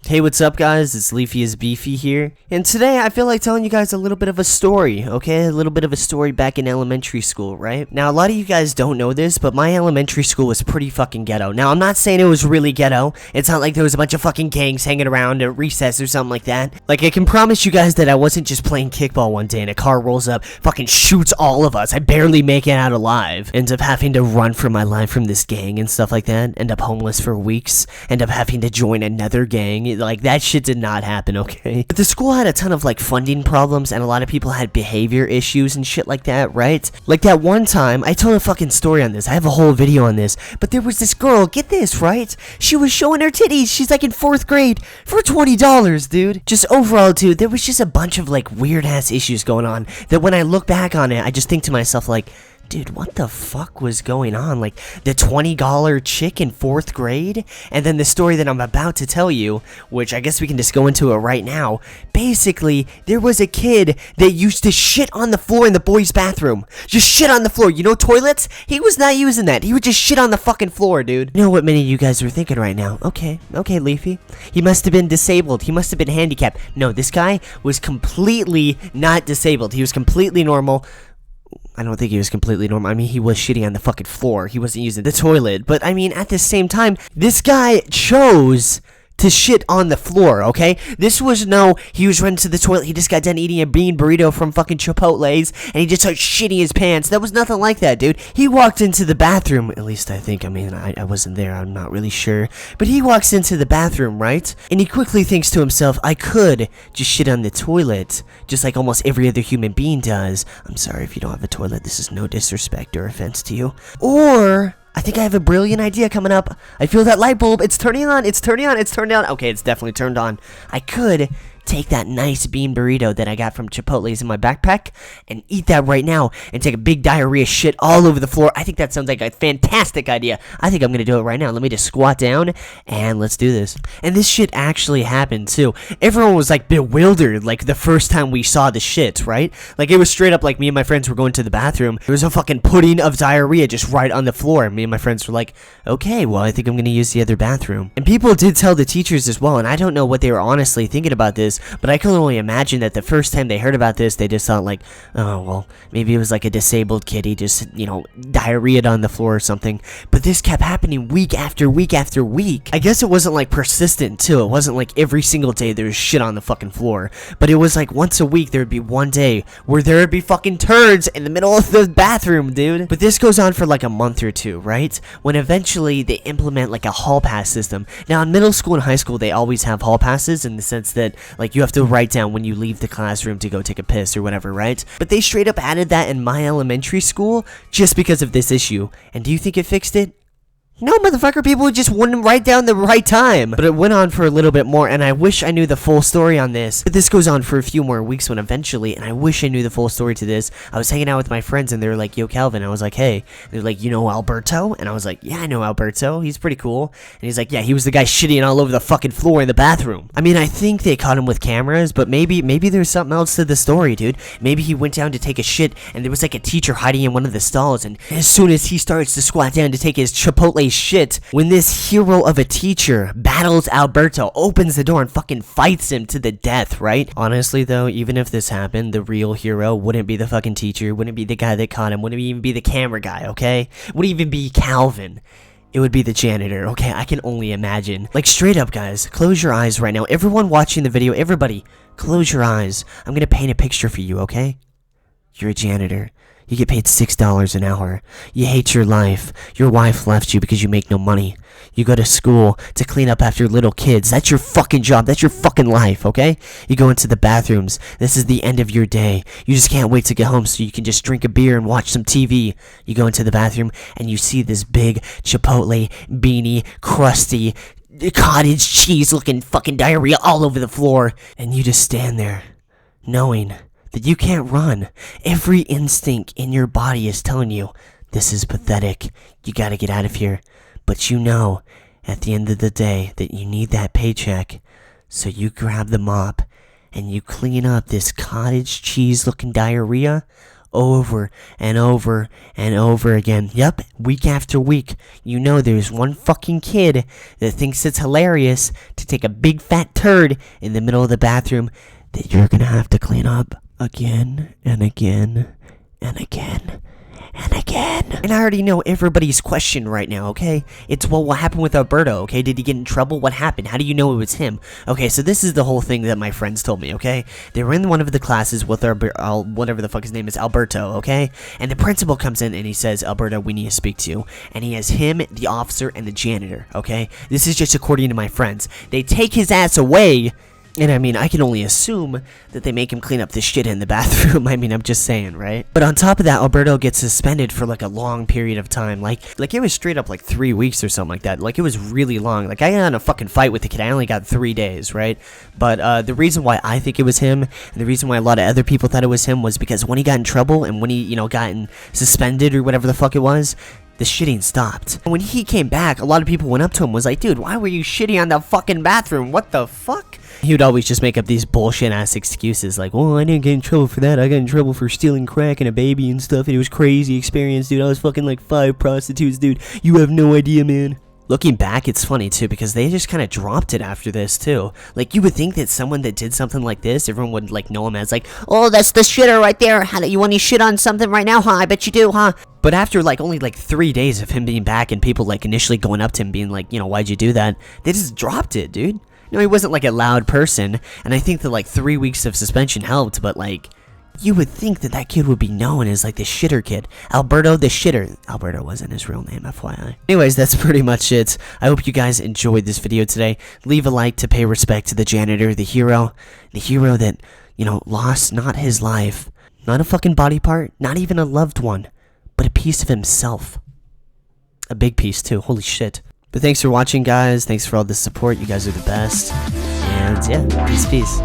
Hey, what's up guys, it's Leafy is Beefy here, and today I feel like telling you guys a little bit of a story, okay? A little bit of a story back in elementary school, right? Now, a lot of you guys don't know this, but my elementary school was pretty fucking ghetto. Now, I'm not saying it was really ghetto. It's not like there was a bunch of fucking gangs hanging around at recess or something like that. Like, I can promise you guys that I wasn't just playing kickball one day and a car rolls up, fucking shoots all of us. I barely make it out alive. End up having to run for my life from this gang and stuff like that. End up homeless for weeks. End up having to join another gang. Like, that shit did not happen, okay? But the school had a ton of, like, funding problems, and a lot of people had behavior issues and shit like that, right? Like, that one time, I told a fucking story on this. I have a whole video on this. But there was this girl, get this, right? She was showing her titties. She's, like, in 4th grade for $20, dude. Just overall, dude, there was just a bunch of, like, weird-ass issues going on that when I look back on it, I just think to myself, like, dude, what the fuck was going on? Like, the $20 chick in 4th grade? And then the story that I'm about to tell you, which I guess we can just go into it right now. Basically, there was a kid that used to shit on the floor in the boys' bathroom. Just shit on the floor. You know toilets? He was not using that. He would just shit on the fucking floor, dude. You know what many of you guys were thinking right now? Okay, Leafy. He must have been disabled. He must have been handicapped. No, this guy was completely not disabled. He was completely normal. I don't think he was completely normal. I mean, he was shitting on the fucking floor. He wasn't using the toilet. But, I mean, at the same time, this guy chose to shit on the floor, okay? This was he was running to the toilet. He just got done eating a bean burrito from fucking Chipotle's, and he just started shitting his pants. That was nothing like that, dude. He walked into the bathroom, at least I think. I mean, I wasn't there. I'm not really sure. But he walks into the bathroom, right? And he quickly thinks to himself, I could just shit on the toilet, just like almost every other human being does. I'm sorry if you don't have a toilet. This is no disrespect or offense to you. Or I think I have a brilliant idea coming up. I feel that light bulb. It's turning on. It's turning on. It's turned on. Okay, it's definitely turned on. I could take that nice bean burrito that I got from Chipotle's in my backpack and eat that right now and take a big diarrhea shit all over the floor. I think that sounds like a fantastic idea. I think I'm gonna do it right now. Let me just squat down and let's do this. And this shit actually happened too. Everyone was like bewildered like the first time we saw the shit, right? Like it was straight up like me and my friends were going to the bathroom. There was a fucking pudding of diarrhea just right on the floor. Me and my friends were like, okay, well I think I'm gonna use the other bathroom. And people did tell the teachers as well, and I don't know what they were honestly thinking about this, but I can only imagine that the first time they heard about this, they just thought like, oh, well, maybe it was like a disabled kid. He just, diarrheaed on the floor or something. But this kept happening week after week after week. I guess it wasn't like persistent too. It wasn't like every single day there was shit on the fucking floor. But it was like once a week there would be one day where there would be fucking turds in the middle of the bathroom, dude. But this goes on for like a month or two, right? When eventually they implement like a hall pass system. Now in middle school and high school, they always have hall passes in the sense that like you have to write down when you leave the classroom to go take a piss or whatever, right? But they straight up added that in my elementary school just because of this issue. And do you think it fixed it? No, motherfucker, people just wouldn't write down the right time. But it went on for a little bit more, and I wish I knew the full story on this. But this goes on for a few more weeks when eventually, and I wish I knew the full story to this, I was hanging out with my friends, and they were like, yo, Calvin. I was like, hey. They're like, you know Alberto? And I was like, yeah, I know Alberto. He's pretty cool. And he's like, yeah, he was the guy shitting all over the fucking floor in the bathroom. I mean, I think they caught him with cameras, but maybe there's something else to the story, dude. Maybe he went down to take a shit, and there was like a teacher hiding in one of the stalls, and as soon as he starts to squat down to take his Chipotle shit, when this hero of a teacher battles Alberto, opens the door and fucking fights him to the death, right? Honestly though, even if this happened, the real hero wouldn't be the fucking teacher, wouldn't be the guy that caught him, wouldn't even be the camera guy, okay? Wouldn't even be Calvin. It would be the janitor, okay? I can only imagine. Like, straight up, guys, close your eyes right now. Everyone watching the video, everybody, close your eyes. I'm gonna paint a picture for you, okay? You're a janitor. You get paid $6 an hour. You hate your life. Your wife left you because you make no money. You go to school to clean up after little kids. That's your fucking job. That's your fucking life, okay? You go into the bathrooms. This is the end of your day. You just can't wait to get home so you can just drink a beer and watch some TV. You go into the bathroom and you see this big Chipotle, beanie, crusty, cottage cheese looking fucking diarrhea all over the floor. And you just stand there knowing that you can't run. Every instinct in your body is telling you, this is pathetic. You gotta get out of here. But you know, at the end of the day, that you need that paycheck. So you grab the mop and you clean up this cottage cheese looking diarrhea over and over and over again. Yep, week after week. You know there's one fucking kid that thinks it's hilarious to take a big fat turd in the middle of the bathroom that you're gonna have to clean up again and again and again and again. And I already know everybody's question right now, okay? It's, well, what happened with Alberto, okay? Did he get in trouble? What happened? How do you know it was him? Okay, so this is the whole thing that my friends told me, okay? They were in one of the classes with whatever the fuck his name is, Alberto, okay? And the principal comes in and he says, Alberto, we need to speak to you. And he has him, the officer, and the janitor, okay? This is just according to my friends. They take his ass away. And I mean, I can only assume that they make him clean up the shit in the bathroom. I mean, I'm just saying, right? But on top of that, Alberto gets suspended for like a long period of time. Like it was straight up like 3 weeks or something like that. Like, it was really long. Like, I got in a fucking fight with the kid. I only got 3 days, right? But the reason why I think it was him, and the reason why a lot of other people thought it was him, was because when he got in trouble and when he, you know, gotten suspended or whatever the fuck it was, the shitting stopped. And when he came back, a lot of people went up to him, was like, dude, why were you shitting on the fucking bathroom? What the fuck? He would always just make up these bullshit ass excuses like, well, I didn't get in trouble for that. I got in trouble for stealing crack and a baby and stuff, and it was crazy experience, dude. I was fucking like 5 prostitutes, dude. You have no idea, man. Looking back, it's funny too, because they just kind of dropped it after this too. Like, you would think that someone that did something like this, everyone would like know him as like, oh, that's the shitter right there. How do you want to shit on something right now, huh? I bet you do, huh? But after like only like 3 days of him being back and people like initially going up to him being like, you know, why'd you do that? They just dropped it, dude. No, he wasn't like a loud person, and I think that like 3 weeks of suspension helped, but like, you would think that that kid would be known as like the shitter kid. Alberto the shitter. Alberto wasn't his real name, FYI. Anyways, that's pretty much it. I hope you guys enjoyed this video today. Leave a like to pay respect to the janitor, the hero that, you know, lost not his life, not a fucking body part, not even a loved one, but a piece of himself. A big piece too, holy shit. But thanks for watching, guys. Thanks for all the support. You guys are the best. And yeah, peace.